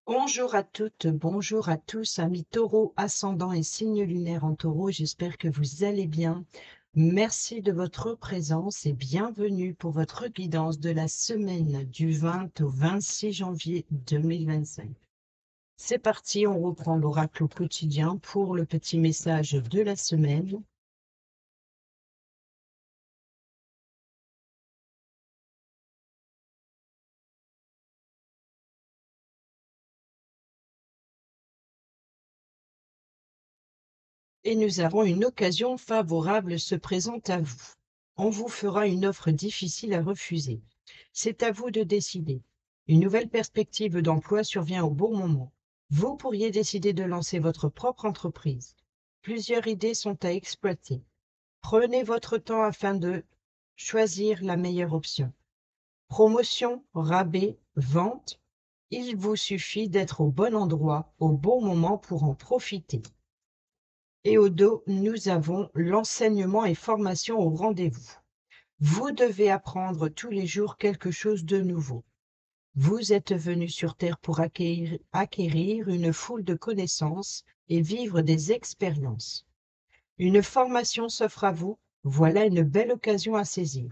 Bonjour à toutes, bonjour à tous, amis taureau, ascendant et signe lunaire en taureau, j'espère que vous allez bien. Merci de votre présence et bienvenue pour votre guidance de la semaine du 20 au 26 janvier 2025. C'est parti, on reprend l'oracle au quotidien pour le petit message de la semaine. Et nous avons une occasion favorable se présente à vous. On vous fera une offre difficile à refuser. C'est à vous de décider. Une nouvelle perspective d'emploi survient au bon moment. Vous pourriez décider de lancer votre propre entreprise. Plusieurs idées sont à exploiter. Prenez votre temps afin de choisir la meilleure option. Promotion, rabais, vente, il vous suffit d'être au bon endroit, au bon moment pour en profiter. Et au dos, nous avons l'enseignement et formation au rendez-vous. Vous devez apprendre tous les jours quelque chose de nouveau. Vous êtes venu sur Terre pour acquérir une foule de connaissances et vivre des expériences. Une formation s'offre à vous, voilà une belle occasion à saisir.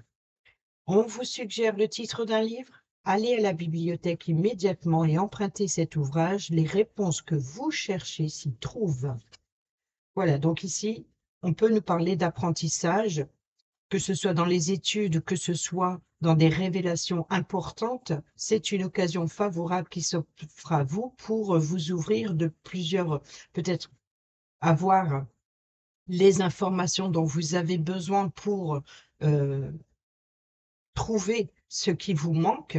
On vous suggère le titre d'un livre? Allez à la bibliothèque immédiatement et empruntez cet ouvrage. Les réponses que vous cherchez s'y trouvent. Voilà, donc ici, on peut nous parler d'apprentissage, que ce soit dans les études, que ce soit dans des révélations importantes. C'est une occasion favorable qui s'offre à vous pour vous ouvrir de plusieurs, peut-être avoir les informations dont vous avez besoin pour trouver ce qui vous manque.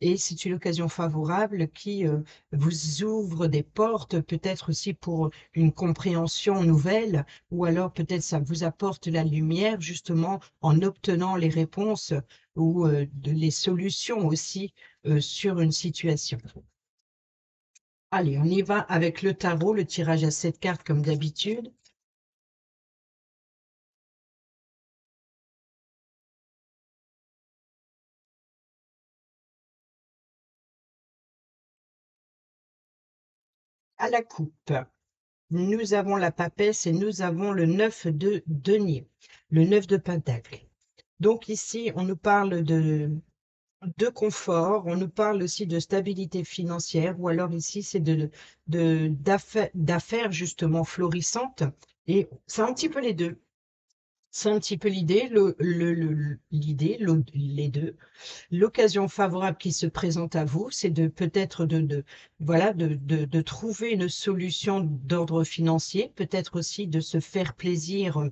Et c'est une occasion favorable qui vous ouvre des portes, peut-être aussi pour une compréhension nouvelle, ou alors peut-être ça vous apporte la lumière justement en obtenant les réponses ou les solutions aussi sur une situation. Allez, on y va avec le tarot, le tirage à 7 cartes comme d'habitude. À la coupe, nous avons la papesse et nous avons le 9 de denier, le 9 de pentacle. Donc ici, on nous parle de confort, on nous parle aussi de stabilité financière, ou alors ici, c'est d'affaires justement florissantes. Et c'est un petit peu les deux. C'est un petit peu l'idée, les deux. L'occasion favorable qui se présente à vous, c'est de peut-être voilà, de trouver une solution d'ordre financier, peut-être aussi de se faire plaisir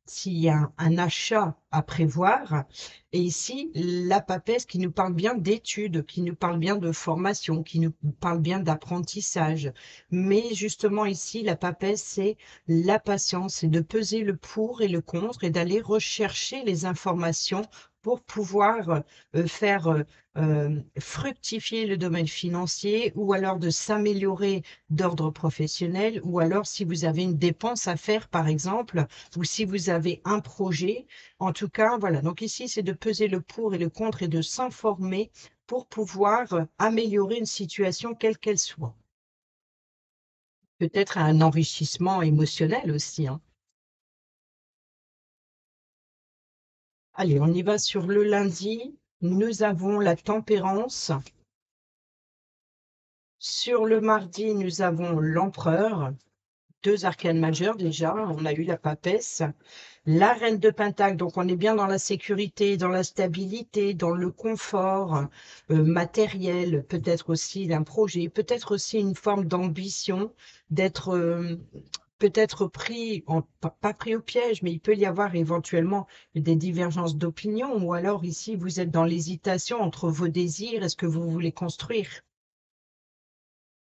s'il y a un achat à prévoir. Et ici, la papesse qui nous parle bien d'études, qui nous parle bien de formation, qui nous parle bien d'apprentissage. Mais justement ici, la papesse, c'est la patience, c'est de peser le pour et le contre et d'aller rechercher les informations pour pouvoir faire fructifier le domaine financier ou alors de s'améliorer d'ordre professionnel ou alors si vous avez une dépense à faire par exemple ou si vous avez un projet. En tout cas, voilà. Donc ici, c'est de peser le pour et le contre et de s'informer pour pouvoir améliorer une situation quelle qu'elle soit. Peut-être un enrichissement émotionnel aussi, hein. Allez, on y va sur le lundi. Nous avons la tempérance. Sur le mardi, nous avons l'empereur, deux arcanes majeures déjà. On a eu la papesse, la reine de Pentacle. Donc, on est bien dans la sécurité, dans la stabilité, dans le confort matériel, peut-être aussi d'un projet, peut-être aussi une forme d'ambition, d'être peut-être pris, pas pris au piège, mais il peut y avoir éventuellement des divergences d'opinion, ou alors ici, vous êtes dans l'hésitation entre vos désirs et ce que vous voulez construire.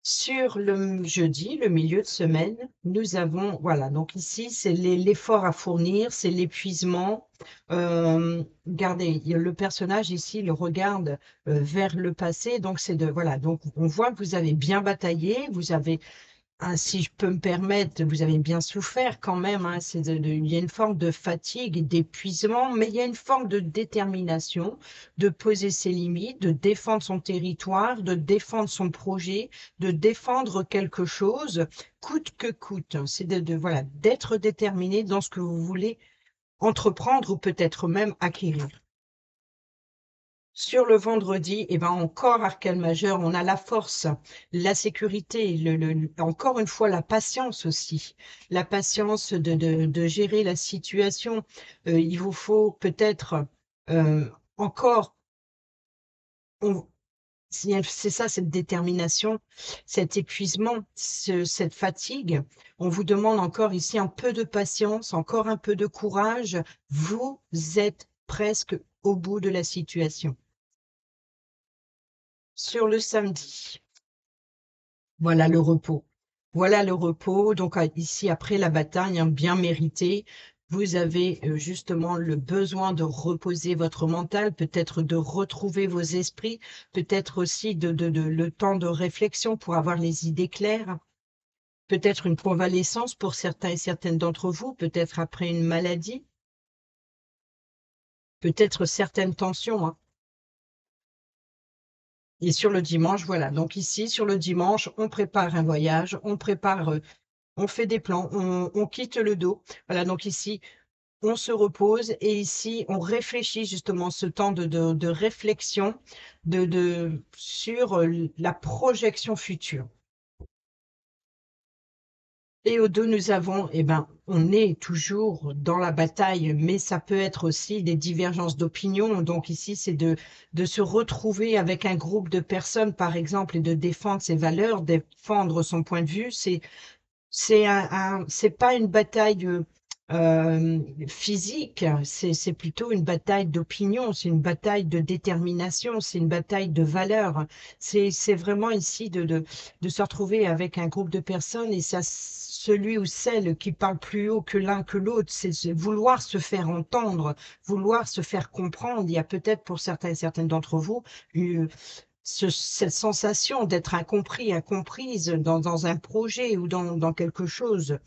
Sur le jeudi, le milieu de semaine, nous avons, voilà, donc ici, c'est l'effort à fournir, c'est l'épuisement. Regardez, le personnage ici le regarde vers le passé, donc c'est de, voilà, donc on voit que vous avez bien bataillé, vous avez Si je peux me permettre, vous avez bien souffert quand même, hein, il y a une forme de fatigue et d'épuisement, mais il y a une forme de détermination, de poser ses limites, de défendre son territoire, de défendre son projet, de défendre quelque chose, coûte que coûte. C'est voilà, d'être déterminé dans ce que vous voulez entreprendre ou peut-être même acquérir. Sur le vendredi, eh ben encore arcane majeur, on a la force, la sécurité, encore une fois la patience aussi, la patience de gérer la situation. Il vous faut peut-être encore, on- c'est ça, cette détermination, cet épuisement, cette fatigue. On vous demande encore ici un peu de patience, encore un peu de courage. Vous êtes presque au bout de la situation. Sur le samedi. Voilà le repos. Voilà le repos. Donc ici, après la bataille, hein, bien méritée, vous avez justement le besoin de reposer votre mental, peut-être de retrouver vos esprits, peut-être aussi le temps de réflexion pour avoir les idées claires, peut-être une convalescence pour certains et certaines d'entre vous, peut-être après une maladie, peut-être certaines tensions, hein. Et sur le dimanche, voilà. Donc ici, sur le dimanche, on prépare un voyage, on prépare on fait des plans, on quitte le dos. Voilà, donc ici, on se repose et ici, on réfléchit justement ce temps de réflexion sur la projection future. Et au dos, nous avons, eh ben, on est toujours dans la bataille, mais ça peut être aussi des divergences d'opinion. Donc ici, c'est de se retrouver avec un groupe de personnes, par exemple, et de défendre ses valeurs, défendre son point de vue. C'est pas une bataille physique, c'est plutôt une bataille d'opinion, c'est une bataille de détermination, c'est une bataille de valeurs. C'est vraiment ici de se retrouver avec un groupe de personnes et ça, celui ou celle qui parle plus haut que l'un que l'autre, c'est vouloir se faire entendre, vouloir se faire comprendre. Il y a peut-être pour certains et certaines d'entre vous cette sensation d'être incompris, incomprise dans un projet ou dans quelque chose.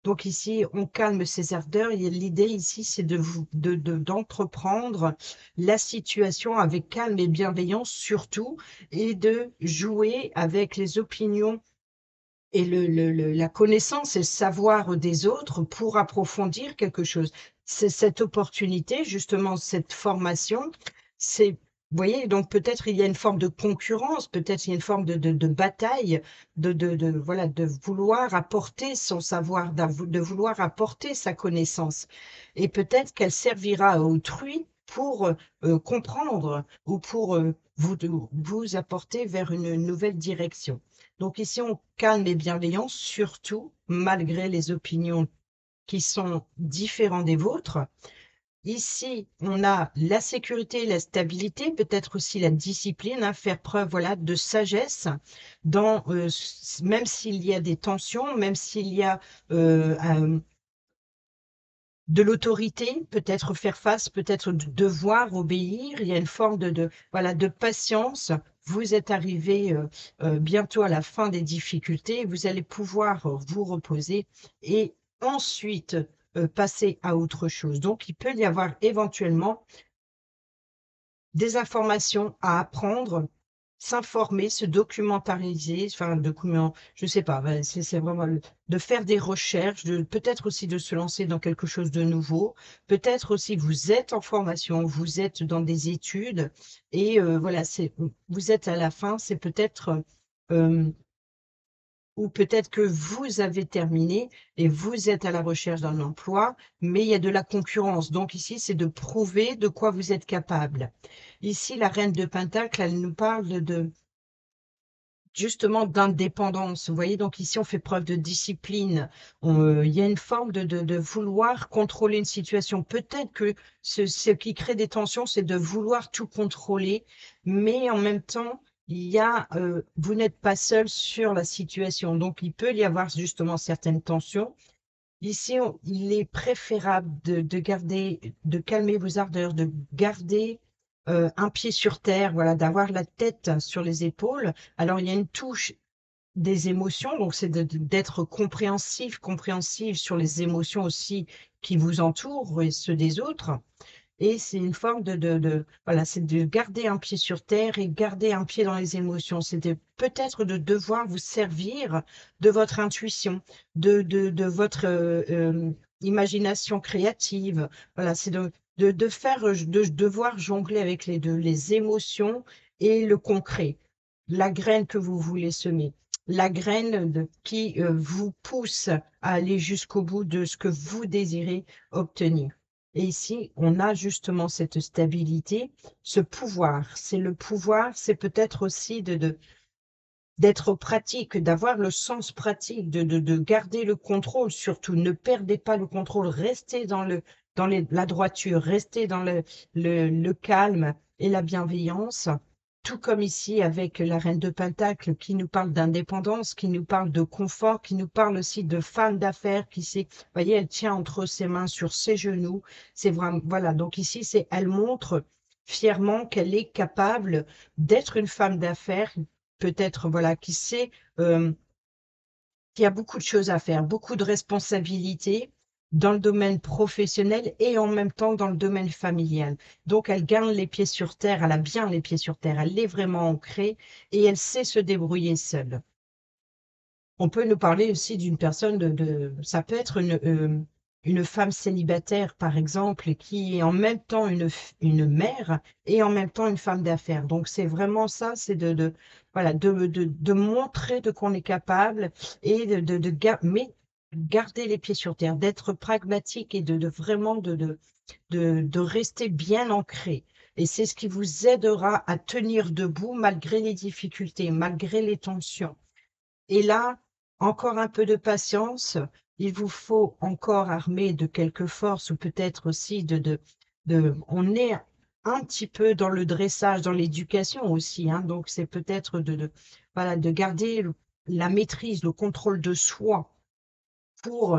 Donc ici, on calme ses ardeurs. Et l'idée ici, c'est d'entreprendre la situation avec calme et bienveillance surtout, et de jouer avec les opinions et la connaissance et le savoir des autres pour approfondir quelque chose. C'est cette opportunité, justement, cette formation, c'est, vous voyez, donc peut-être il y a une forme de concurrence, peut-être il y a une forme de bataille, voilà, de vouloir apporter son savoir, de vouloir apporter sa connaissance. Et peut-être qu'elle servira à autrui pour comprendre ou pour vous apporter vers une nouvelle direction. Donc ici, on calme et bienveillant, surtout malgré les opinions qui sont différentes des vôtres. Ici, on a la sécurité, la stabilité, peut-être aussi la discipline, hein, faire preuve voilà, de sagesse, même s'il y a des tensions, même s'il y a de l'autorité, peut-être faire face, peut-être devoir obéir. Il y a une forme voilà, de patience. Vous êtes arrivé bientôt à la fin des difficultés. Vous allez pouvoir vous reposer et ensuite passer à autre chose. Donc, il peut y avoir éventuellement des informations à apprendre, s'informer, se documentariser, enfin, je sais pas, ouais, c'est vraiment de faire des recherches, peut-être aussi de se lancer dans quelque chose de nouveau, peut-être aussi vous êtes en formation, vous êtes dans des études, et voilà, vous êtes à la fin, c'est peut-être euh, ou peut-être que vous avez terminé et vous êtes à la recherche d'un emploi, mais il y a de la concurrence. Donc ici, c'est de prouver de quoi vous êtes capable. Ici, la reine de Pentacle, elle nous parle justement d'indépendance. Vous voyez, donc ici, on fait preuve de discipline. Il y a une forme de vouloir contrôler une situation. Peut-être que ce qui crée des tensions, c'est de vouloir tout contrôler, mais en même temps, vous n'êtes pas seul sur la situation. Donc, il peut y avoir justement certaines tensions. Ici, il est préférable de calmer vos ardeurs, de garder un pied sur terre, voilà, d'avoir la tête sur les épaules. Alors, il y a une touche des émotions, donc c'est d'être compréhensive sur les émotions aussi qui vous entourent et ceux des autres. Et c'est une forme voilà, c'est de garder un pied sur terre et garder un pied dans les émotions. C'est peut-être de devoir vous servir de votre intuition, de votre imagination créative. Voilà, c'est de faire, de devoir jongler avec les deux, les émotions et le concret, la graine que vous voulez semer. La graine qui vous pousse à aller jusqu'au bout de ce que vous désirez obtenir. Et ici, on a justement cette stabilité, ce pouvoir. C'est le pouvoir, c'est peut-être aussi d'être pratique, d'avoir le sens pratique, de garder le contrôle. Surtout, ne perdez pas le contrôle, restez la droiture, restez dans le calme et la bienveillance. Tout comme ici avec la reine de Pentacle qui nous parle d'indépendance, qui nous parle de confort, qui nous parle aussi de femme d'affaires qui sait, vous voyez, elle tient entre ses mains sur ses genoux. C'est vraiment, voilà. Donc ici, elle montre fièrement qu'elle est capable d'être une femme d'affaires, peut-être, voilà, qui sait qu'il y a beaucoup de choses à faire, beaucoup de responsabilités dans le domaine professionnel et en même temps dans le domaine familial. Donc, elle garde les pieds sur terre, elle a bien les pieds sur terre, elle est vraiment ancrée et elle sait se débrouiller seule. On peut nous parler aussi d'une personne ça peut être une femme célibataire, par exemple, qui est en même temps une mère et en même temps une femme d'affaires. Donc, c'est vraiment ça, c'est voilà, de montrer de qu'on est capable et mais garder les pieds sur terre, d'être pragmatique et vraiment de rester bien ancré. Et c'est ce qui vous aidera à tenir debout malgré les difficultés, malgré les tensions. Et là, encore un peu de patience. Il vous faut encore armer de quelques forces ou peut-être aussi on est un petit peu dans le dressage, dans l'éducation aussi, hein, donc c'est peut-être voilà, de garder la maîtrise, le contrôle de soi pour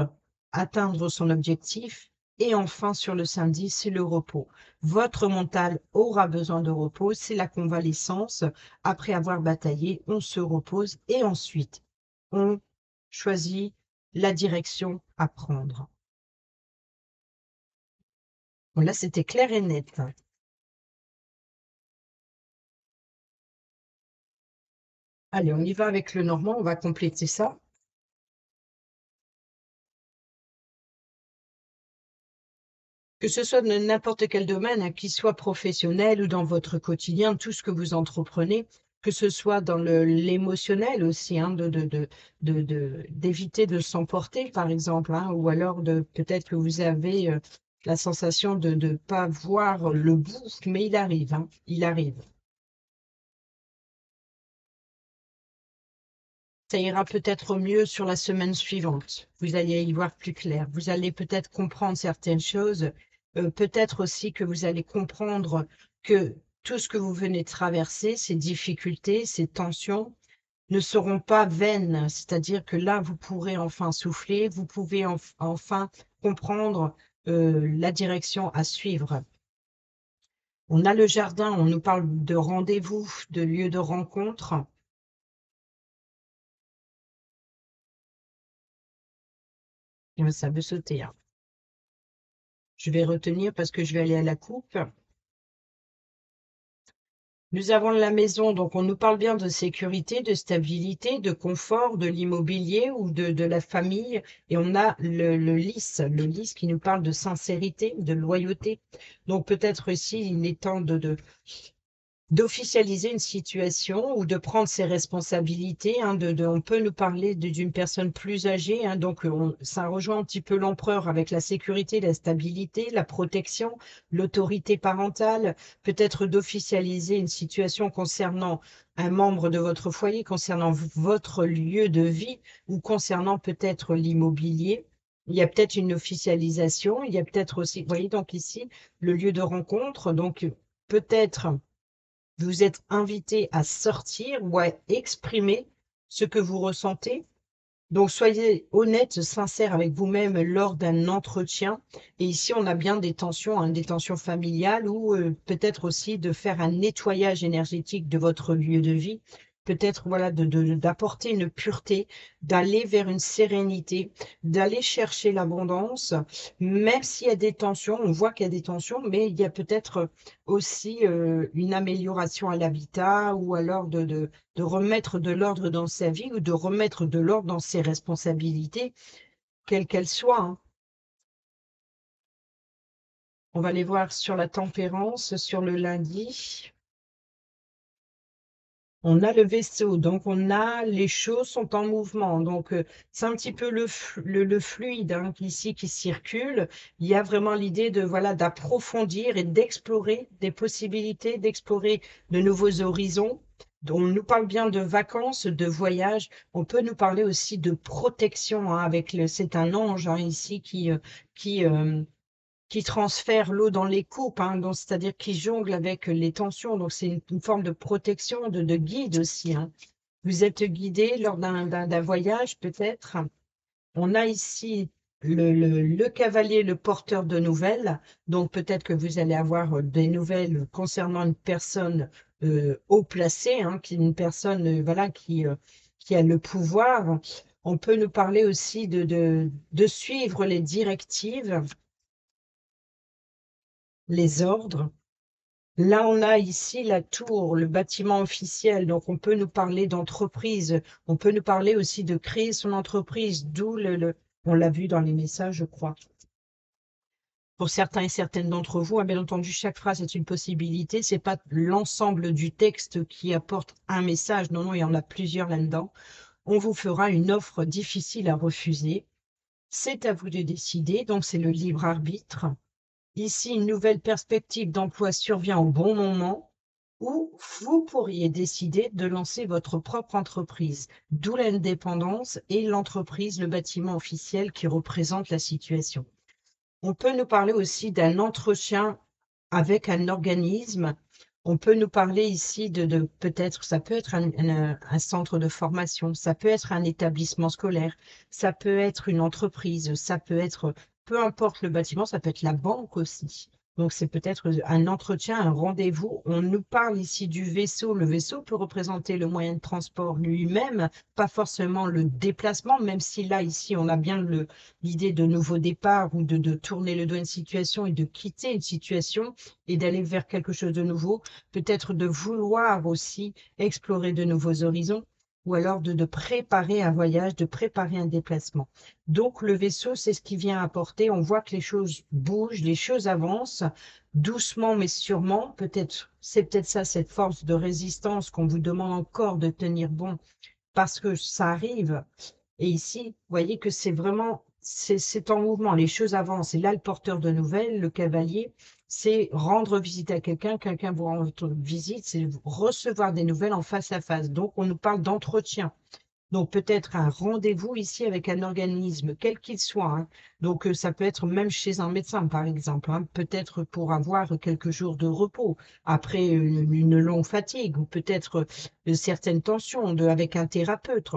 atteindre son objectif. Et enfin, sur le samedi, c'est le repos. Votre mental aura besoin de repos, c'est la convalescence. Après avoir bataillé, on se repose et ensuite, on choisit la direction à prendre. Bon, là, c'était clair et net. Allez, on y va avec le normand, on va compléter ça. Que ce soit dans n'importe quel domaine, hein, qu'il soit professionnel ou dans votre quotidien, tout ce que vous entreprenez, que ce soit dans l'émotionnel aussi, hein, d'éviter de s'emporter, par exemple, hein, ou alors peut-être que vous avez la sensation de ne pas voir le bout, mais il arrive, hein, il arrive. Ça ira peut-être mieux sur la semaine suivante. Vous allez y voir plus clair. Vous allez peut-être comprendre certaines choses. Peut-être aussi que vous allez comprendre que tout ce que vous venez de traverser, ces difficultés, ces tensions, ne seront pas vaines. C'est-à-dire que là, vous pourrez enfin souffler, vous pouvez enfin comprendre la direction à suivre. On a le jardin, on nous parle de rendez-vous, de lieu de rencontre. Ça veut sauter, hein. Je vais retenir parce que je vais aller à la coupe. Nous avons la maison, donc on nous parle bien de sécurité, de stabilité, de confort, de l'immobilier ou de la famille. Et on a le lys qui nous parle de sincérité, de loyauté. Donc peut-être aussi il est temps d'officialiser une situation ou de prendre ses responsabilités, hein, on peut nous parler d'une personne plus âgée, hein, donc ça rejoint un petit peu l'empereur avec la sécurité, la stabilité, la protection, l'autorité parentale, peut-être d'officialiser une situation concernant un membre de votre foyer, concernant votre lieu de vie ou concernant peut-être l'immobilier. Il y a peut-être une officialisation, il y a peut-être aussi, vous voyez donc ici, le lieu de rencontre, donc peut-être vous êtes invité à sortir ou à exprimer ce que vous ressentez. Donc, soyez honnête, sincère avec vous-même lors d'un entretien. Et ici, on a bien des tensions familiales ou peut-être aussi de faire un nettoyage énergétique de votre lieu de vie peut-être voilà, d'apporter une pureté, d'aller vers une sérénité, d'aller chercher l'abondance, même s'il y a des tensions, on voit qu'il y a des tensions, mais il y a peut-être aussi une amélioration à l'habitat ou alors de remettre de l'ordre dans sa vie ou de remettre de l'ordre dans ses responsabilités, quelles qu'elles soient, hein. On va les voir sur la tempérance, sur le lundi. On a le vaisseau, donc on a les choses sont en mouvement. Donc c'est un petit peu le fluide hein, ici qui circule. Il y a vraiment l'idée de voilà d'approfondir et d'explorer des possibilités, d'explorer de nouveaux horizons. On nous parle bien de vacances, de voyages. On peut nous parler aussi de protection hein, avec c'est un ange hein, ici qui qui transfère l'eau dans les coupes, hein, donc c'est-à-dire qui jongle avec les tensions. Donc c'est une forme de protection, de guide aussi, hein. Vous êtes guidé lors d'un voyage peut-être. On a ici le cavalier, le porteur de nouvelles. Donc peut-être que vous allez avoir des nouvelles concernant une personne haut placée, hein, une personne voilà qui a le pouvoir. On peut nous parler aussi de suivre les directives, les ordres. Là, on a ici la tour, le bâtiment officiel. Donc, on peut nous parler d'entreprise. On peut nous parler aussi de créer son entreprise, d'où on l'a vu dans les messages, je crois. Pour certains et certaines d'entre vous, hein, bien entendu, chaque phrase est une possibilité. C'est pas l'ensemble du texte qui apporte un message. Non, non, il y en a plusieurs là-dedans. On vous fera une offre difficile à refuser. C'est à vous de décider. Donc, c'est le libre arbitre. Ici, une nouvelle perspective d'emploi survient au bon moment où vous pourriez décider de lancer votre propre entreprise, d'où l'indépendance et l'entreprise, le bâtiment officiel qui représente la situation. On peut nous parler aussi d'un entretien avec un organisme. On peut nous parler ici de peut-être, ça peut être un centre de formation, ça peut être un établissement scolaire, ça peut être une entreprise, ça peut être, peu importe le bâtiment, ça peut être la banque aussi. Donc c'est peut-être un entretien, un rendez-vous. On nous parle ici du vaisseau. Le vaisseau peut représenter le moyen de transport lui-même, pas forcément le déplacement, même si là, ici, on a bien l'idée de nouveau départ ou de tourner le dos à une situation et de quitter une situation et d'aller vers quelque chose de nouveau, peut-être de vouloir aussi explorer de nouveaux horizons ou alors de préparer un voyage, de préparer un déplacement. Donc le vaisseau, c'est ce qui vient apporter. On voit que les choses bougent, les choses avancent, doucement mais sûrement. Peut-être, c'est peut-être ça, cette force de résistance qu'on vous demande encore de tenir bon parce que ça arrive. Et ici, vous voyez que c'est vraiment, c'est en mouvement, les choses avancent. Et là, le porteur de nouvelles, le cavalier, c'est rendre visite à quelqu'un, quelqu'un vous rend visite, c'est recevoir des nouvelles en face à face. Donc, on nous parle d'entretien. Donc, peut-être un rendez-vous ici avec un organisme, quel qu'il soit, hein. Donc, ça peut être même chez un médecin, par exemple, hein. Peut-être pour avoir quelques jours de repos après une longue fatigue, ou peut-être certaines tensions avec un thérapeute.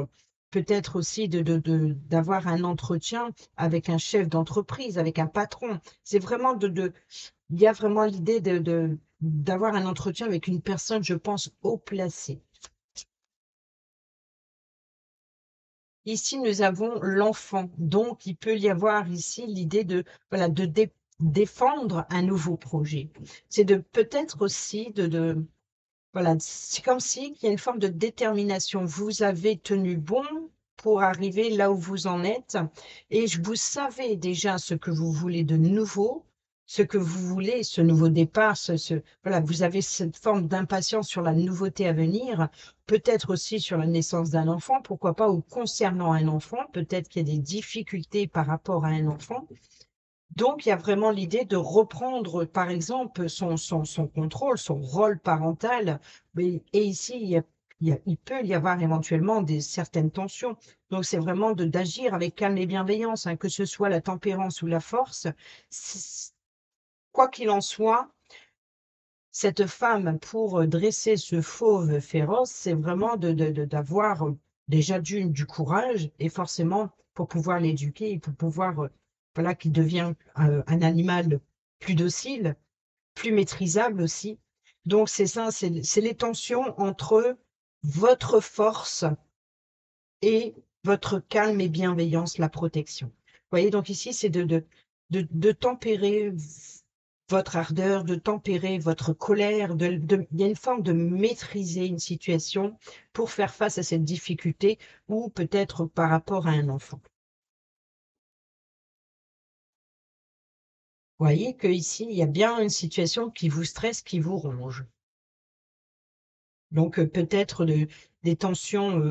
Peut-être aussi d'avoir un entretien avec un chef d'entreprise, avec un patron. C'est vraiment il y a vraiment l'idée d'avoir un entretien avec une personne, je pense, haut placée. Ici, nous avons l'enfant. Donc, il peut y avoir ici l'idée voilà, défendre un nouveau projet. C'est de peut-être aussi voilà, c'est comme si il y a une forme de détermination. Vous avez tenu bon pour arriver là où vous en êtes et vous savez déjà ce que vous voulez de nouveau, ce que vous voulez, ce nouveau départ, voilà, vous avez cette forme d'impatience sur la nouveauté à venir, peut-être aussi sur la naissance d'un enfant, pourquoi pas, ou concernant un enfant, peut-être qu'il y a des difficultés par rapport à un enfant. Donc, il y a vraiment l'idée de reprendre, par exemple, son contrôle, son rôle parental. Et ici, il peut y avoir éventuellement certaines tensions. Donc, c'est vraiment d'agir avec calme et bienveillance, hein, que ce soit la tempérance ou la force. Quoi qu'il en soit, cette femme, pour dresser ce fauve féroce, c'est vraiment d'avoir déjà du courage et forcément pour pouvoir l'éduquer et pour pouvoir, voilà, qu'il devient un animal plus docile, plus maîtrisable aussi. Donc c'est ça, c'est les tensions entre votre force et votre calme et bienveillance, la protection. Vous voyez, donc ici, c'est de tempérer votre ardeur, de tempérer votre colère, il y a une forme de maîtriser une situation pour faire face à cette difficulté ou peut-être par rapport à un enfant. Vous voyez qu'ici, il y a bien une situation qui vous stresse, qui vous ronge. Donc peut-être des tensions,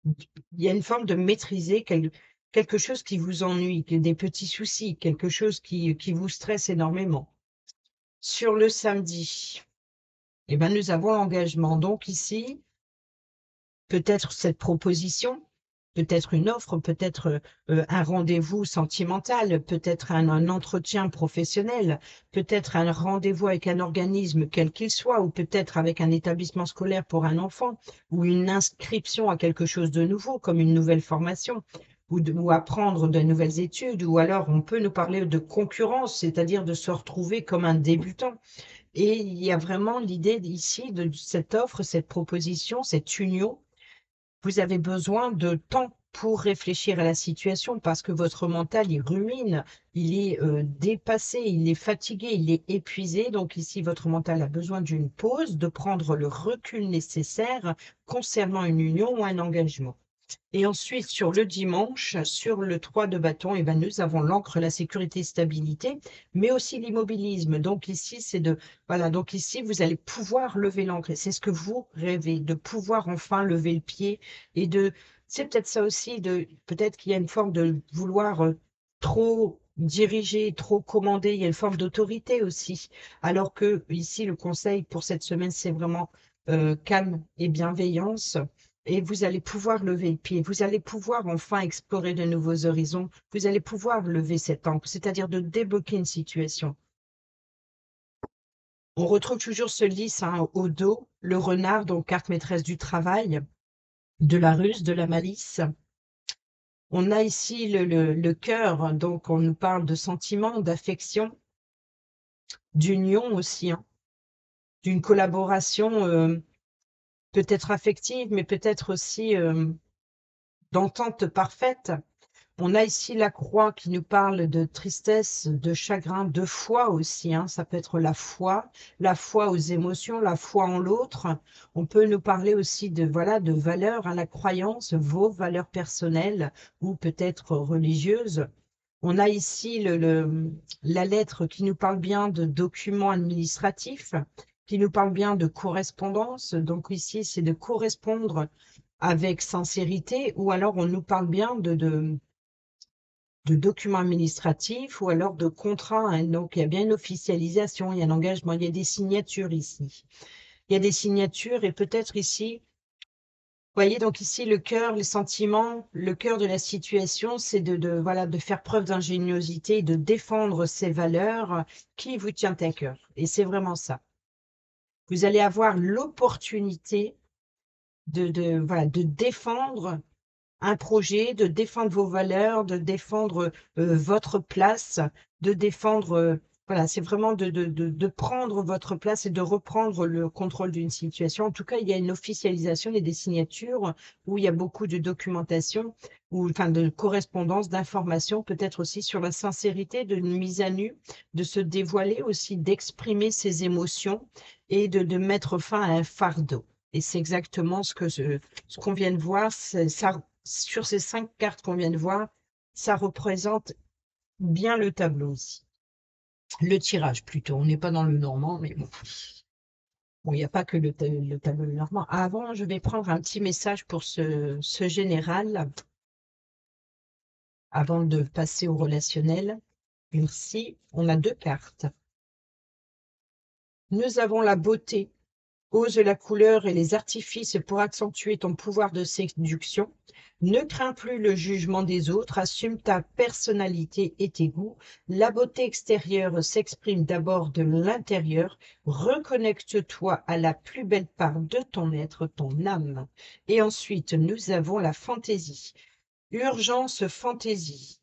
il y a une forme de maîtriser quelque chose qui vous ennuie, des petits soucis, quelque chose qui vous stresse énormément. Sur le samedi, eh ben, nous avons l'engagement. Donc ici, peut-être cette proposition, peut-être une offre, peut-être un rendez-vous sentimental, peut-être un entretien professionnel, peut-être un rendez-vous avec un organisme quel qu'il soit, ou peut-être avec un établissement scolaire pour un enfant, ou une inscription à quelque chose de nouveau, comme une nouvelle formation, ou apprendre de nouvelles études, ou alors on peut nous parler de concurrence, c'est-à-dire de se retrouver comme un débutant. Et il y a vraiment l'idée ici de cette offre, cette proposition, cette union. Vous avez besoin de temps pour réfléchir à la situation parce que votre mental, il rumine, il est dépassé, il est fatigué, il est épuisé. Donc ici, votre mental a besoin d'une pause, de prendre le recul nécessaire concernant une union ou un engagement. Et ensuite, sur le dimanche, sur le 3 de bâton, eh ben, nous avons l'ancre, la sécurité, stabilité, mais aussi l'immobilisme. Donc ici, voilà, donc ici, vous allez pouvoir lever l'ancre. Et c'est ce que vous rêvez, de pouvoir enfin lever le pied et c'est peut-être ça aussi, peut-être qu'il y a une forme de vouloir trop diriger, trop commander. Il y a une forme d'autorité aussi. Alors que ici, le conseil pour cette semaine, c'est vraiment calme et bienveillance. Et vous allez pouvoir lever le pied, vous allez pouvoir enfin explorer de nouveaux horizons, vous allez pouvoir lever cette ancre, c'est-à-dire de débloquer une situation. On retrouve toujours ce lys au dos, le renard, donc carte maîtresse du travail, de la ruse, de la malice. On a ici le cœur, donc on nous parle de sentiments, d'affection, d'union aussi, hein, d'une collaboration peut-être affective, mais peut-être aussi d'entente parfaite. On a ici la croix qui nous parle de tristesse, de chagrin, de foi aussi, hein. Ça peut être la foi aux émotions, la foi en l'autre. On peut nous parler aussi de, voilà, de valeurs, hein, la croyance, vos valeurs personnelles ou peut-être religieuses. On a ici la lettre qui nous parle bien de documents administratifs, qui nous parle bien de correspondance. Donc ici, c'est de correspondre avec sincérité, ou alors on nous parle bien de documents administratifs ou alors de contrats, hein. Donc, il y a bien une officialisation, il y a un engagement, il y a des signatures ici. Il y a des signatures et peut-être ici, vous voyez, donc ici, le cœur, les sentiments, le cœur de la situation, c'est voilà, de faire preuve d'ingéniosité, de défendre ces valeurs qui vous tiennent à cœur. Et c'est vraiment ça. Vous allez avoir l'opportunité voilà, de défendre un projet, de défendre vos valeurs, de défendre votre place, de défendre, voilà, c'est vraiment de prendre votre place et de reprendre le contrôle d'une situation. En tout cas, il y a une officialisation, il y a des signatures où il y a beaucoup de documentation, ou enfin de correspondance, d'informations, peut-être aussi sur la sincérité, de mise à nu, de se dévoiler aussi, d'exprimer ses émotions et de mettre fin à un fardeau. Et c'est exactement ce qu'on vient de voir, ça, sur ces 5 cartes qu'on vient de voir, ça représente bien le tableau aussi. Le tirage plutôt, on n'est pas dans le normand, mais bon. Bon, il n'y a pas que le tableau normand. Avant, je vais prendre un petit message pour ce général, avant de passer au relationnel. Merci. On a 2 cartes. Nous avons la beauté. Ose la couleur et les artifices pour accentuer ton pouvoir de séduction. Ne crains plus le jugement des autres, assume ta personnalité et tes goûts. La beauté extérieure s'exprime d'abord de l'intérieur. Reconnecte-toi à la plus belle part de ton être, ton âme. Et ensuite, nous avons la fantaisie. Urgence fantaisie.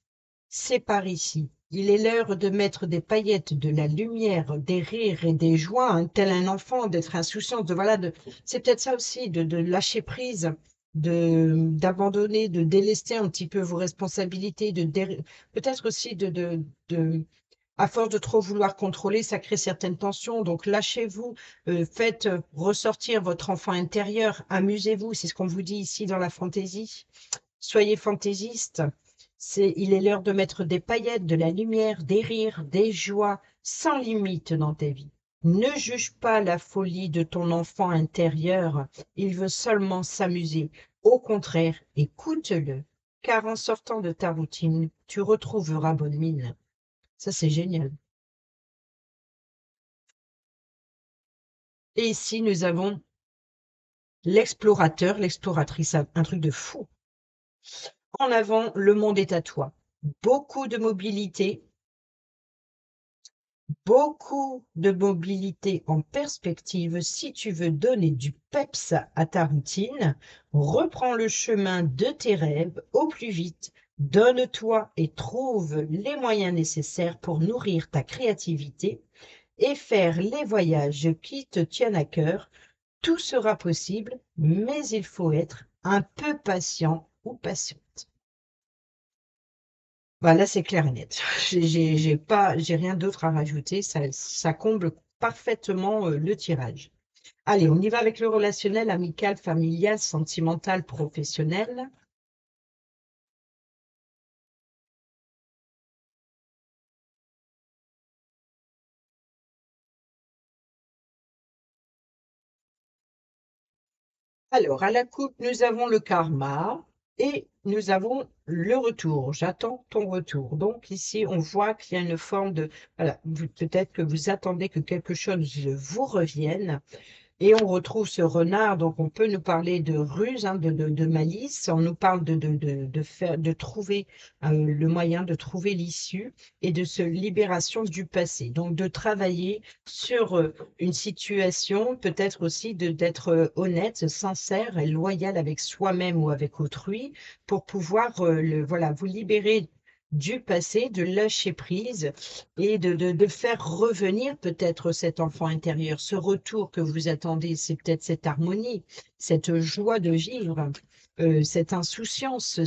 C'est par ici. Il est l'heure de mettre des paillettes, de la lumière, des rires et des joies, hein, tel un enfant, d'être insouciant, c'est peut-être ça aussi, de lâcher prise, d'abandonner, de délester un petit peu vos responsabilités, peut-être aussi à force de trop vouloir contrôler, ça crée certaines tensions. Donc lâchez-vous, faites ressortir votre enfant intérieur, amusez-vous, c'est ce qu'on vous dit ici dans la fantaisie. Soyez fantaisiste. Il est l'heure de mettre des paillettes, de la lumière, des rires, des joies, sans limite dans ta vie. Ne juge pas la folie de ton enfant intérieur, il veut seulement s'amuser. Au contraire, écoute-le, car en sortant de ta routine, tu retrouveras bonne mine. Ça, c'est génial. Et ici, nous avons l'explorateur, l'exploratrice, un truc de fou. En avant, le monde est à toi. Beaucoup de mobilité, beaucoup de mobilité en perspective si tu veux donner du peps à ta routine. Reprends le chemin de tes rêves au plus vite. Donne-toi et trouve les moyens nécessaires pour nourrir ta créativité et faire les voyages qui te tiennent à cœur. Tout sera possible, mais il faut être un peu patient ou patiente. Voilà, c'est clair et net. J'ai rien d'autre à rajouter. Ça comble parfaitement le tirage. Allez, on y va avec le relationnel, amical, familial, sentimental, professionnel. Alors, à la coupe, nous avons le karma et nous avons le retour. J'attends ton retour. Donc ici, on voit qu'il y a une forme de... Voilà, peut-être que vous attendez que quelque chose vous revienne. Et on retrouve ce renard, donc on peut nous parler de ruse, hein, de malice, on nous parle de trouver le moyen de trouver l'issue et de se libération du passé. Donc de travailler sur une situation, peut-être aussi d'être honnête, sincère et loyal avec soi-même ou avec autrui pour pouvoir voilà, vous libérer du passé, de lâcher prise et de faire revenir peut-être cet enfant intérieur, ce retour que vous attendez, c'est peut-être cette harmonie, cette joie de vivre, cette insouciance,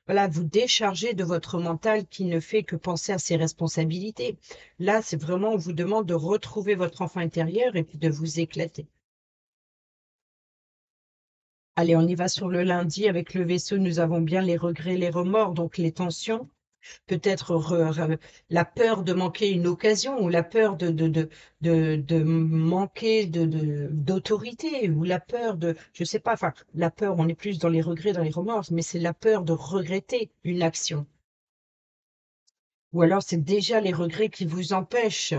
voilà, vous décharger de votre mental qui ne fait que penser à ses responsabilités. Là, c'est vraiment, on vous demande de retrouver votre enfant intérieur et puis de vous éclater. Allez, on y va sur le lundi avec le vaisseau, nous avons bien les regrets, les remords, donc les tensions. Peut-être la peur de manquer une occasion ou la peur de manquer d'autorité ou la peur je sais pas, enfin, la peur, on est plus dans les regrets, dans les remords, mais c'est la peur de regretter une action. Ou alors c'est déjà les regrets qui vous empêchent.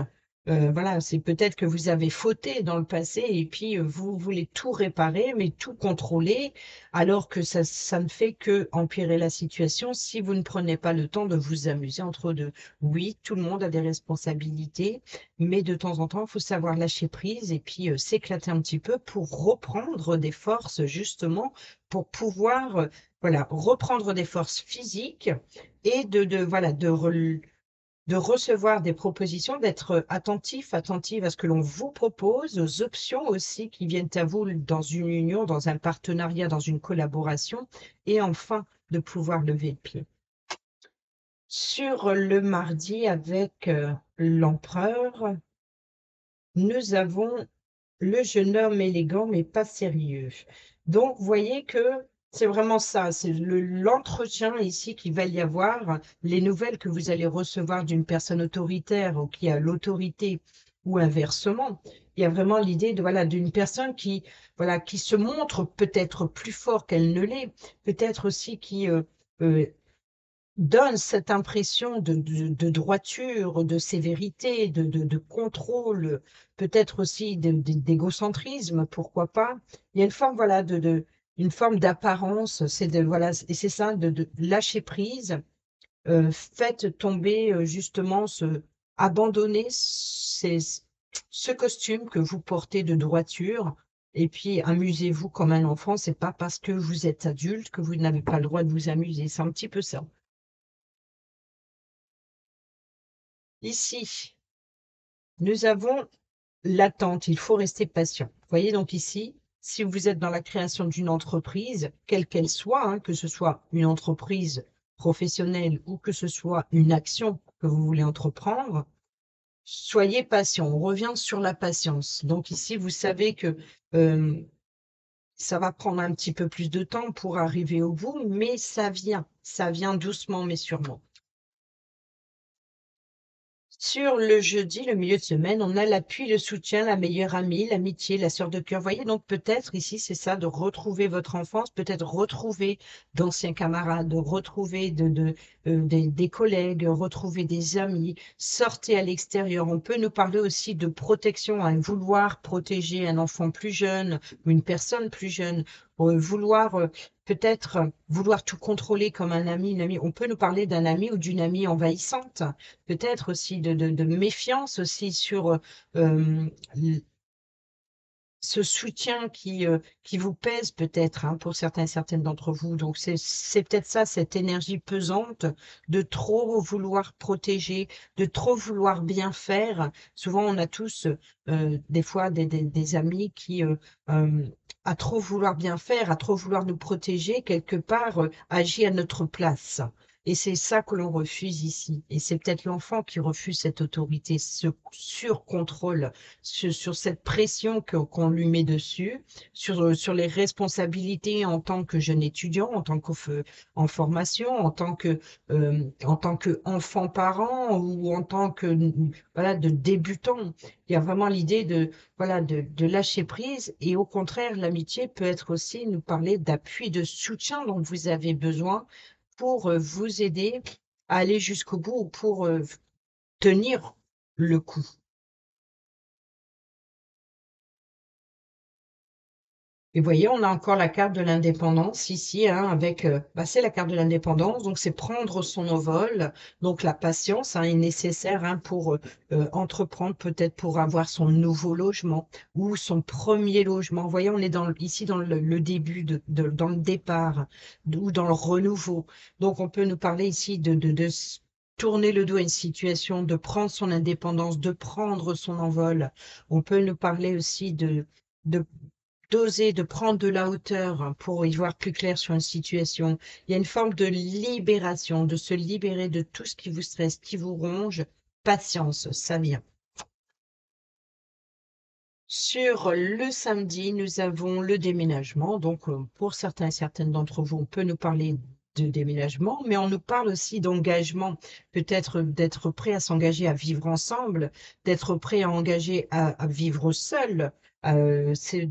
Voilà, c'est peut-être que vous avez fauté dans le passé et puis vous voulez tout réparer, mais tout contrôler, alors que ça ne fait que empirer la situation si vous ne prenez pas le temps de vous amuser entre deux. Oui, tout le monde a des responsabilités, mais de temps en temps, il faut savoir lâcher prise et puis s'éclater un petit peu pour reprendre des forces, justement, pour pouvoir voilà, reprendre des forces physiques et voilà, de recevoir des propositions, d'être attentif, attentive à ce que l'on vous propose, aux options aussi qui viennent à vous dans une union, dans un partenariat, dans une collaboration, et enfin de pouvoir lever le pied. Sur le mardi avec l'empereur, nous avons le jeune homme élégant mais pas sérieux. Donc, vous voyez que c'est vraiment ça, c'est l'entretien ici qu'il va y avoir, les nouvelles que vous allez recevoir d'une personne autoritaire ou qui a l'autorité ou inversement. Il y a vraiment l'idée de voilà d'une personne qui voilà qui se montre peut-être plus fort qu'elle ne l'est, peut-être aussi qui euh, donne cette impression de droiture, de sévérité, de contrôle, peut-être aussi d'égocentrisme, pourquoi pas. Il y a une forme, voilà, une forme d'apparence, voilà, et c'est ça, de lâcher prise. Faites tomber justement abandonner ce costume que vous portez de droiture. Et puis amusez-vous comme un enfant. C'est pas parce que vous êtes adulte que vous n'avez pas le droit de vous amuser. C'est un petit peu ça. Ici, nous avons l'attente, il faut rester patient. Vous voyez donc ici, si vous êtes dans la création d'une entreprise, quelle qu'elle soit, hein, que ce soit une entreprise professionnelle ou que ce soit une action que vous voulez entreprendre, soyez patient. On revient sur la patience. Donc ici, vous savez que ça va prendre un petit peu plus de temps pour arriver au bout, mais ça vient doucement mais sûrement. Sur le jeudi, le milieu de semaine, on a l'appui, le soutien, la meilleure amie, l'amitié, la sœur de cœur. Vous voyez, donc peut-être ici, c'est ça, de retrouver votre enfance, peut-être retrouver d'anciens camarades, de retrouver des collègues, retrouver des amis, sortez à l'extérieur. On peut nous parler aussi de protection, hein, vouloir protéger un enfant plus jeune ou une personne plus jeune, vouloir peut-être vouloir tout contrôler comme un ami, une amie. On peut nous parler d'un ami ou d'une amie envahissante, peut-être aussi de méfiance aussi sur ce soutien qui vous pèse peut-être, hein, pour certains et certaines d'entre vous. Donc c'est peut-être ça, cette énergie pesante de trop vouloir protéger, de trop vouloir bien faire. Souvent, on a tous des fois des amis qui, à trop vouloir bien faire, à trop vouloir nous protéger, quelque part, agit à notre place. Et c'est ça que l'on refuse ici. Et c'est peut-être l'enfant qui refuse cette autorité, ce surcontrôle, sur cette pression qu'on lui met dessus, sur les responsabilités en tant que jeune étudiant, en tant qu'en formation, en tant que enfant parent ou en tant que voilà de débutant. Il y a vraiment l'idée de voilà de lâcher prise et au contraire l'amitié peut être aussi nous parler d'appui, de soutien dont vous avez besoin pour vous aider à aller jusqu'au bout ou pour tenir le coup. Et vous voyez, on a encore la carte de l'indépendance ici, hein, avec, bah, c'est la carte de l'indépendance, donc c'est prendre son envol. Donc la patience, hein, est nécessaire, hein, pour entreprendre, peut-être pour avoir son nouveau logement ou son premier logement. Vous voyez, on est ici dans le début, dans le départ ou dans le renouveau. Donc on peut nous parler ici de tourner le dos à une situation, de prendre son indépendance, de prendre son envol. On peut nous parler aussi de d'oser, de prendre de la hauteur pour y voir plus clair sur une situation. Il y a une forme de libération, de se libérer de tout ce qui vous stresse, qui vous ronge. Patience, ça vient. Sur le samedi, nous avons le déménagement. Donc, pour certains et certaines d'entre vous, on peut nous parler de déménagement, mais on nous parle aussi d'engagement, peut-être d'être prêt à s'engager à vivre ensemble, d'être prêt à engager à vivre seul. C'est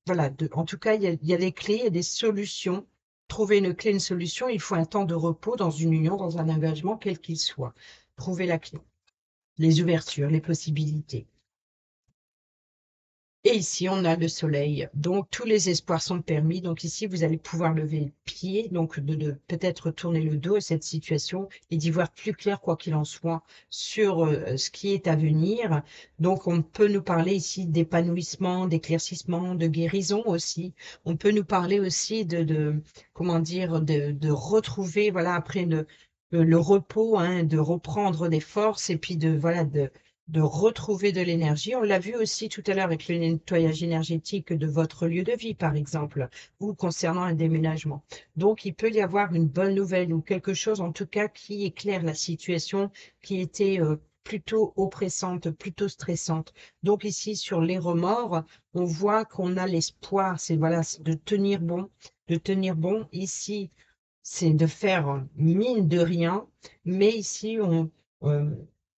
voilà, en tout cas, il y a des clés, il y a des solutions. Trouver une clé, une solution, il faut un temps de repos dans une union, dans un engagement, quel qu'il soit. Trouver la clé, les ouvertures, les possibilités. Et ici, on a le soleil. Donc, tous les espoirs sont permis. Donc, ici, vous allez pouvoir lever le pied, donc de peut-être tourner le dos à cette situation et d'y voir plus clair, quoi qu'il en soit, sur ce qui est à venir. Donc, on peut nous parler ici d'épanouissement, d'éclaircissement, de guérison aussi. On peut nous parler aussi comment dire, de retrouver, voilà, après le repos, hein, de reprendre des forces et puis voilà, de retrouver de l'énergie. On l'a vu aussi tout à l'heure avec le nettoyage énergétique de votre lieu de vie, par exemple, ou concernant un déménagement. Donc, il peut y avoir une bonne nouvelle ou quelque chose, en tout cas, qui éclaire la situation qui était plutôt oppressante, plutôt stressante. Donc, ici, sur les remords, on voit qu'on a l'espoir, c'est voilà, c'est de tenir bon, de tenir bon. Ici, c'est de faire mine de rien, mais ici, euh,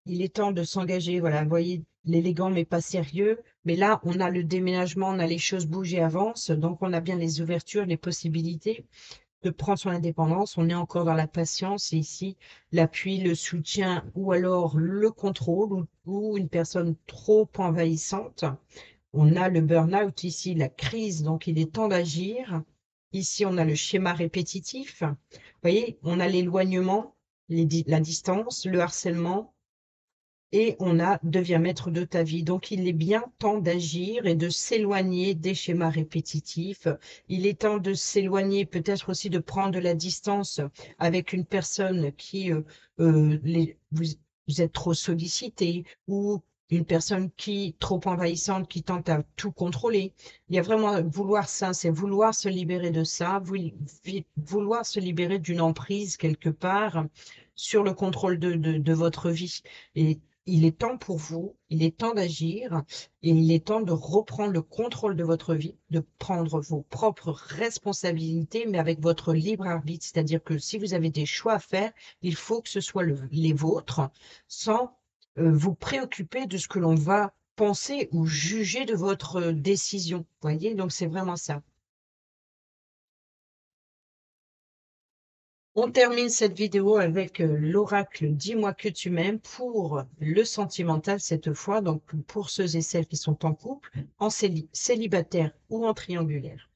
il est temps de s'engager. Voilà, vous voyez, l'élégant mais pas sérieux. Mais là, on a le déménagement, on a les choses bougent et avancent, donc on a bien les ouvertures, les possibilités de prendre son indépendance. On est encore dans la patience et ici, l'appui, le soutien ou alors le contrôle ou une personne trop envahissante. On a le burn-out ici, la crise, donc il est temps d'agir. Ici, on a le schéma répétitif. Vous voyez, on a l'éloignement, la distance, le harcèlement, et on a deviens maître de ta vie. Donc, il est bien temps d'agir et de s'éloigner des schémas répétitifs. Il est temps de s'éloigner, peut-être aussi de prendre de la distance avec une personne qui vous êtes trop sollicité ou une personne qui trop envahissante qui tente à tout contrôler. Il y a vraiment vouloir ça, c'est vouloir se libérer de ça, vouloir se libérer d'une emprise quelque part sur le contrôle de votre vie. Et il est temps pour vous, il est temps d'agir et il est temps de reprendre le contrôle de votre vie, de prendre vos propres responsabilités, mais avec votre libre arbitre. C'est-à-dire que si vous avez des choix à faire, il faut que ce soit les vôtres, sans vous préoccuper de ce que l'on va penser ou juger de votre décision. Voyez, donc c'est vraiment ça. On termine cette vidéo avec l'oracle Dis-moi que tu m'aimes pour le sentimental cette fois, donc pour ceux et celles qui sont en couple, en célibataire ou en triangulaire.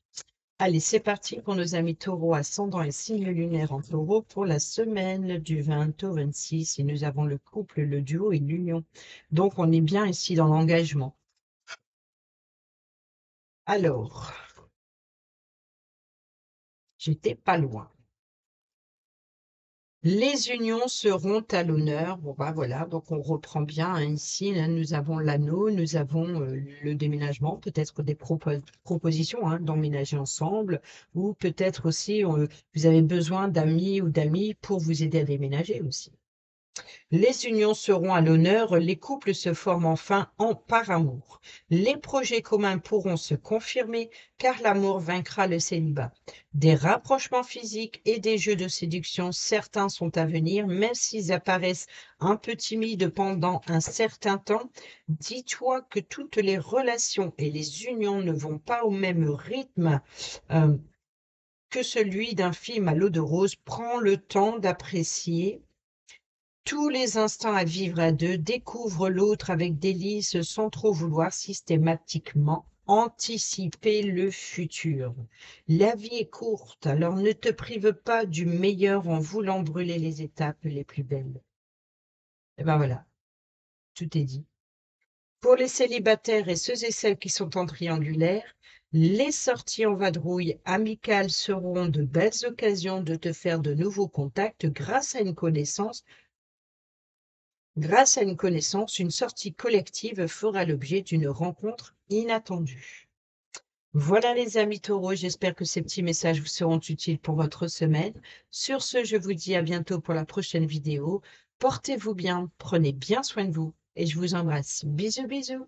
Allez, c'est parti pour nos amis taureaux, ascendant et signe lunaire en taureau pour la semaine du 20 au 26. Et nous avons le couple, le duo et l'union. Donc, on est bien ici dans l'engagement. Alors, j'étais pas loin. Les unions seront à l'honneur. Bon, bah voilà, donc on reprend bien hein, ici. Hein, nous avons l'anneau, nous avons le déménagement, peut-être des propositions hein, d'emménager ensemble, ou peut-être aussi vous avez besoin d'amis ou d'amis pour vous aider à déménager aussi. Les unions seront à l'honneur, les couples se forment enfin par amour. Les projets communs pourront se confirmer car l'amour vaincra le célibat. Des rapprochements physiques et des jeux de séduction, certains sont à venir, même s'ils apparaissent un peu timides pendant un certain temps. Dis-toi que toutes les relations et les unions ne vont pas au même rythme que celui d'un film à l'eau de rose. Prends le temps d'apprécier tous les instants à vivre à deux, découvre l'autre avec délice sans trop vouloir systématiquement anticiper le futur. La vie est courte, alors ne te prive pas du meilleur en voulant brûler les étapes les plus belles. Et ben voilà, tout est dit. Pour les célibataires et ceux et celles qui sont en triangulaire, les sorties en vadrouille amicales seront de belles occasions de te faire de nouveaux contacts grâce à une connaissance. Grâce à une connaissance, une sortie collective fera l'objet d'une rencontre inattendue. Voilà les amis taureaux, j'espère que ces petits messages vous seront utiles pour votre semaine. Sur ce, je vous dis à bientôt pour la prochaine vidéo. Portez-vous bien, prenez bien soin de vous et je vous embrasse. Bisous bisous.